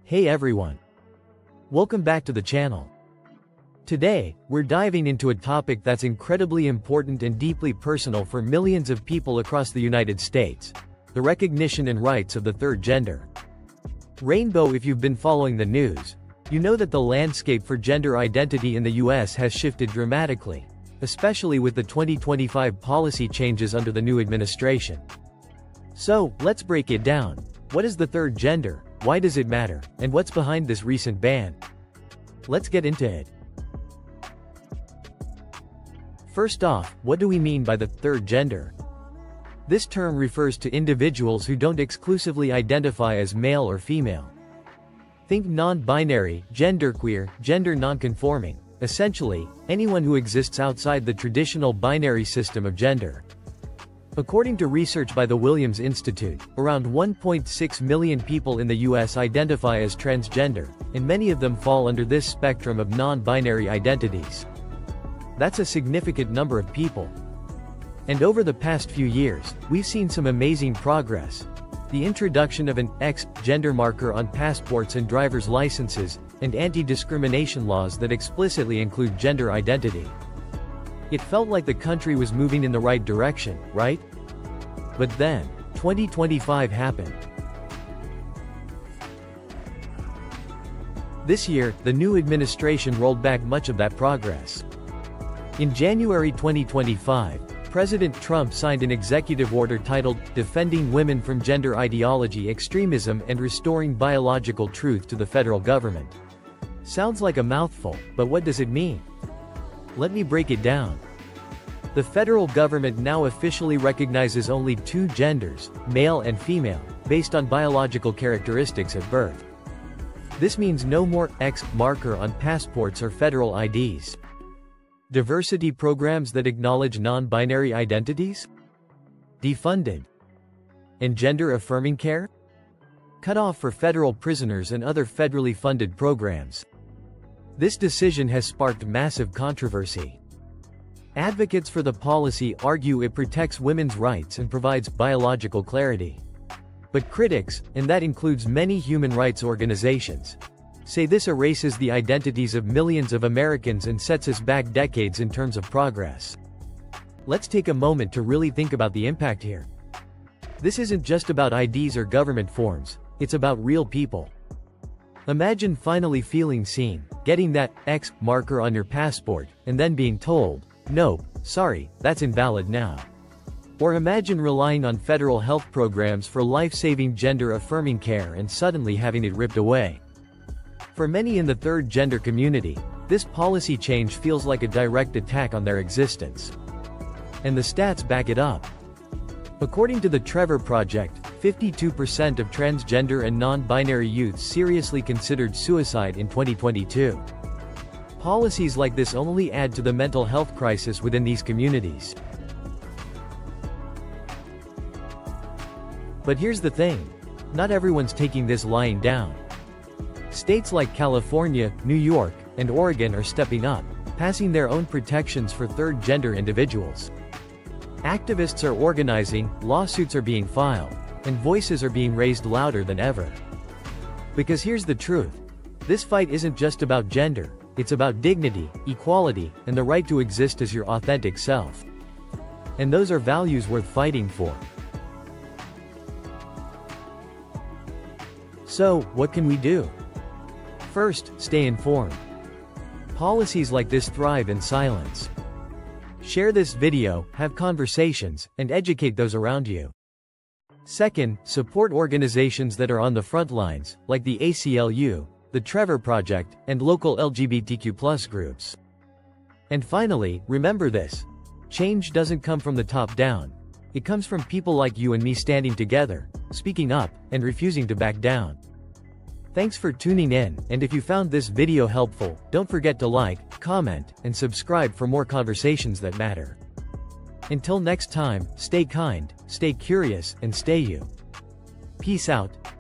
Hey everyone! Welcome back to the channel. Today, we're diving into a topic that's incredibly important and deeply personal for millions of people across the United States: the recognition and rights of the third gender. Rainbow, if you've been following the news, you know that the landscape for gender identity in the US has shifted dramatically, especially with the 2025 policy changes under the new administration. So, let's break it down. What is the third gender? Why does it matter? And what's behind this recent ban? Let's get into it. First off, what do we mean by the third gender? This term refers to individuals who don't exclusively identify as male or female. Think non-binary, genderqueer, gender non-conforming, essentially, anyone who exists outside the traditional binary system of gender. According to research by the Williams Institute, around 1.6 million people in the US identify as transgender, and many of them fall under this spectrum of non-binary identities. That's a significant number of people. And over the past few years, we've seen some amazing progress. The introduction of an X gender marker on passports and driver's licenses, and anti-discrimination laws that explicitly include gender identity. It felt like the country was moving in the right direction, right? But then, 2025 happened. This year, the new administration rolled back much of that progress. In January 2025, President Trump signed an executive order titled, "Defending Women from Gender Ideology, Extremism and Restoring Biological Truth to the Federal Government." Sounds like a mouthful, but what does it mean? Let me break it down. The federal government now officially recognizes only two genders, male and female, based on biological characteristics at birth. This means no more X marker on passports or federal IDs. Diversity programs that acknowledge non-binary identities? Defunded. And gender-affirming care? Cut off for federal prisoners and other federally funded programs. This decision has sparked massive controversy. Advocates for the policy argue it protects women's rights and provides biological clarity. But critics, and that includes many human rights organizations, say this erases the identities of millions of Americans and sets us back decades in terms of progress. Let's take a moment to really think about the impact here. This isn't just about IDs or government forms, it's about real people. Imagine finally feeling seen, getting that X marker on your passport, and then being told, "Nope, sorry, that's invalid now." Or imagine relying on federal health programs for life-saving gender-affirming care and suddenly having it ripped away. For many in the third gender community, this policy change feels like a direct attack on their existence. And the stats back it up. According to the Trevor Project, 52% of transgender and non-binary youths seriously considered suicide in 2022. Policies like this only add to the mental health crisis within these communities. But here's the thing. Not everyone's taking this lying down. States like California, New York, and Oregon are stepping up, passing their own protections for third gender individuals. Activists are organizing, lawsuits are being filed, and voices are being raised louder than ever. Because here's the truth. This fight isn't just about gender, it's about dignity, equality, and the right to exist as your authentic self. And those are values worth fighting for. So, what can we do? First, stay informed. Policies like this thrive in silence. Share this video, have conversations, and educate those around you. Second, support organizations that are on the front lines, like the ACLU, the Trevor Project, and local LGBTQ+ groups. And finally, remember this. Change doesn't come from the top down. It comes from people like you and me standing together, speaking up, and refusing to back down. Thanks for tuning in, and if you found this video helpful, don't forget to like, comment, and subscribe for more conversations that matter. Until next time, stay kind, stay curious, and stay you. Peace out.